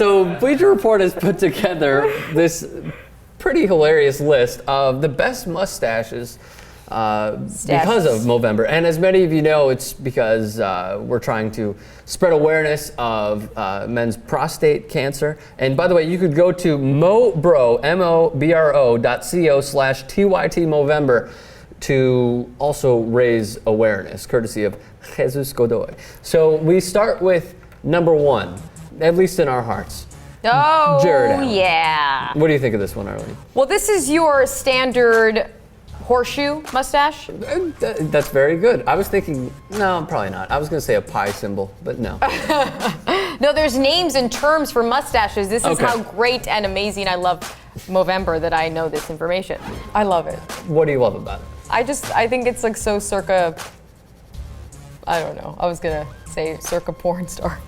So Bleacher Report has put together this pretty hilarious list of the best mustaches because of Movember. And as many of you know, it's because we're trying to spread awareness of men's prostate cancer. And by the way, you could go to mobro.co/TYT Movember to also raise awareness, courtesy of Jesus Godoy. So we start with number one, at least in our hearts. Oh, Jared Allen. yeah. What do you think of this one, Arlene? Well, this is your standard horseshoe mustache. That's very good. I was thinking, no, probably not. I was going to say a pi symbol, but no. No, there's names and terms for mustaches. This is Okay. how great and amazing I love Movember that I know this information. I love it. What do you love about it? I think it's like so circa, I don't know. I was going to say circa porn star.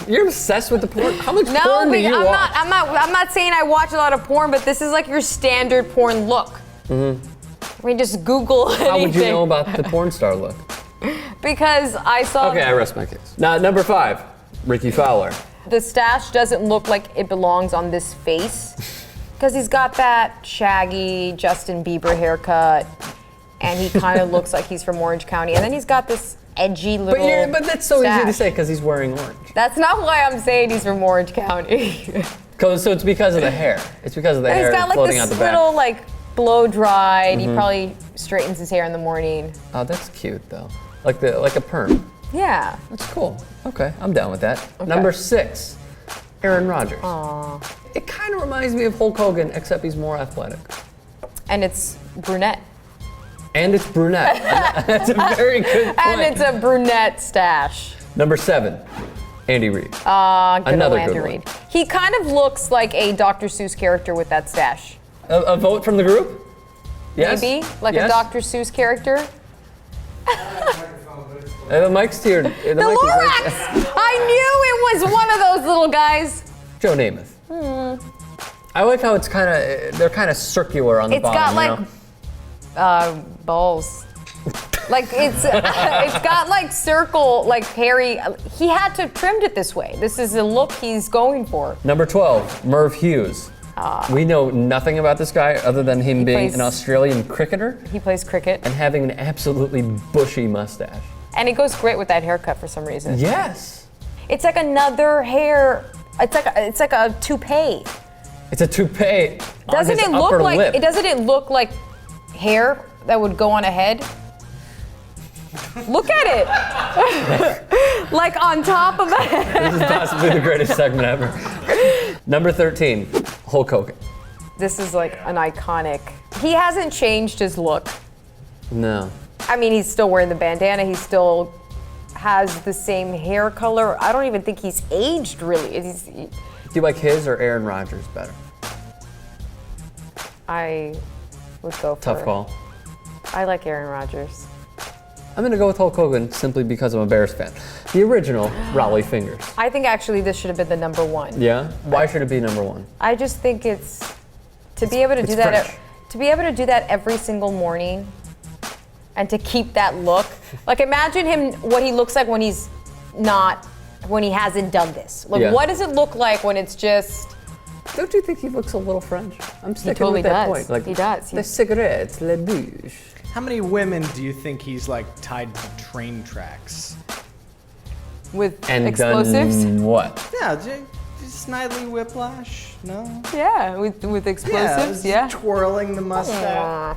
You're obsessed with the porn? How much No, porn do you watch? I'm not saying I watch a lot of porn, but this is like your standard porn look. Mm-hmm. I mean, just Google anything. How would you know about the porn star look? Because I saw. Okay, I rest my case. Now, number 5, Ricky Fowler. The stash doesn't look like it belongs on this face. Because he's got that shaggy Justin Bieber haircut. And he kind of looks like he's from Orange County. And then he's got this edgy little But that's so stash. easy to say because he's wearing orange. That's not why I'm saying he's from Orange County. So it's because of the hair. It's because of the And hair he's got like floating out this the back. little like blow dried. He probably straightens his hair in the morning. Oh, that's cute though. Like a perm. Yeah. That's cool. Okay, I'm down with that. Number 6, Aaron Rodgers. Aw. It kind of reminds me of Hulk Hogan, except he's more athletic. And it's brunette. And it's brunette. That's a very good point. And it's a brunette stash. Number 7, Andy Reid. Good Another old Andy good one. Reid. He kind of looks like a Dr. Seuss character with that stash. A vote from the group? Yes? Maybe? Like Yes? a Dr. Seuss character? The mic's here. The The mic is right Lorax! there. I knew it was one of those little guys. Joe Namath. I like how it's they're kind of circular on the It's bottom. got like balls. Like it's got like circle, like hairy. He had to have trimmed it this way. This is the look he's going for. Number 12, Merv Hughes. We know nothing about this guy other than him being plays- an Australian cricketer He plays cricket. and having an absolutely bushy mustache. And it goes great with that haircut for some reason. Yes. It's like another hair. It's like a toupee. It's a toupee on Doesn't his it look upper like lip. Doesn't it look like hair that would go on a head? Look at it. Like on top of a head. This is possibly the greatest segment ever. Number 13, Hulk Hogan. This is like an iconic. He hasn't changed his look. No. I mean, he's still wearing the bandana. He still has the same hair color. I don't even think he's aged really. Do you like his or Aaron Rodgers better? I would go for. Tough call. I like Aaron Rodgers. I'm going to go with Hulk Hogan simply because I'm a Bears fan. The original, Raleigh Fingers. I think actually this should have been the number one. Yeah? Why should it be number 1? I just think it's to be able to do that. fresh. To be able to do that every single morning, and to keep that look. Like imagine him what he looks like when he hasn't done this. Like Yeah. what does it look like when it's just? Don't you think he looks a little French? I'm sticking totally with that does. point. Like, He does. The cigarettes, le bouche. How many women do you think he's like tied to train tracks? With And explosives? done what? Yeah, Snidely Whiplash? No? Yeah, with explosives, yeah. Twirling the mustache.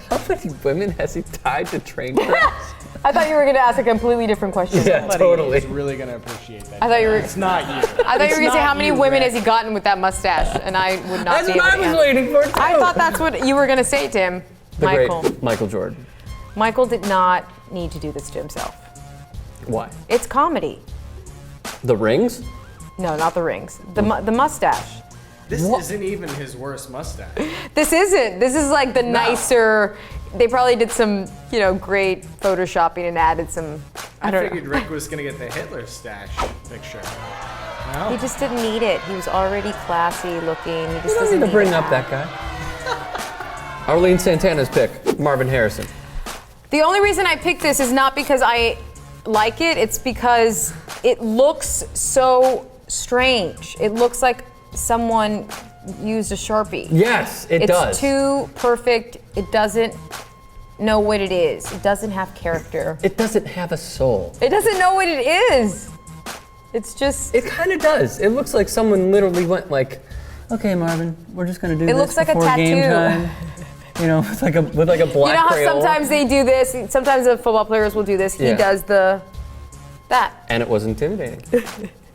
How many women has he tied to train tracks? I thought you were gonna ask a completely different question. Yeah, Buddy totally. is really gonna appreciate that. I thought you were. It's not you. I thought you were gonna say how many women has he gotten with that mustache, and I would not That's be what able I to was answer. waiting for, too. I thought that's what you were gonna say to him, The Michael. great Michael Jordan. Michael did not need to do this to himself. Why? It's comedy. The rings? No, not the rings. The mustache. This What? isn't even his worst mustache. This isn't. This is like the nicer. They probably did some, great photoshopping and added some. I don't figured know. Rick was gonna get the Hitler stash picture. No? He just didn't need it. He was already classy looking. He just You don't doesn't need to bring it. up that guy. Arlene Santana's pick, Marvin Harrison. The only reason I picked this is not because I like it. It's because it looks so strange. It looks like someone used a Sharpie. Yes, it does. It's too perfect. It doesn't know what it is. It doesn't have character. It doesn't have a soul. It doesn't know what it is. It's just. It kind of does. It looks like someone literally went like, okay, Marvin, we're just gonna do this looks like a before game tattoo. time. You know, with like a black You know how crayon. sometimes they do this? Sometimes the football players will do this. He Yeah. does that. And it was intimidating.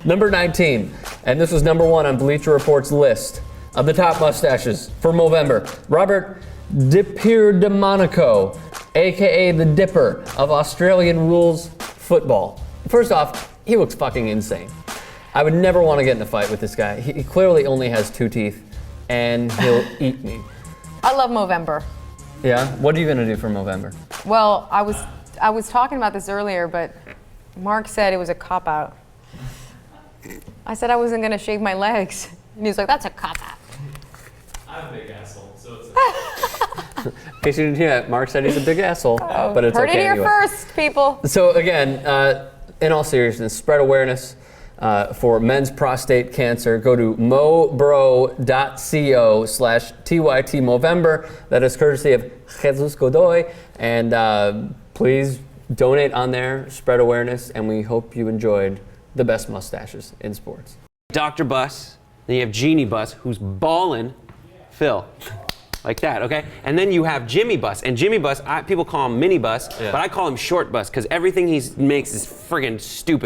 Number 19, and this was number 1 on Bleacher Report's list of the top mustaches for Movember. Robert DiPierdomenico, aka the Dipper of Australian rules football. First off, he looks fucking insane. I would never want to get in a fight with this guy. He clearly only has 2 teeth, and he'll eat me. I love Movember. Yeah? What are you gonna do for Movember? Well, I was talking about this earlier, but Mark said it was a cop-out. I said I wasn't gonna shave my legs. And he was like, that's a cop-out. I'm a big asshole, so it's In case you didn't hear that, Mark said he's a big asshole, but it's Heard okay it here anyway. first, people. So again, in all seriousness, spread awareness for men's prostate cancer. Go to mobro.co/TYT Movember. That is courtesy of Jesus Godoy. And please donate on there, spread awareness, and we hope you enjoyed the best mustaches in sports. Dr. Bus, then you have Genie Bus, who's ballin', Phil. Like that, okay? And then you have Jimmy Bus. And Jimmy Bus, people call him Mini Bus, but I call him Short Bus because everything he makes is friggin' stupid.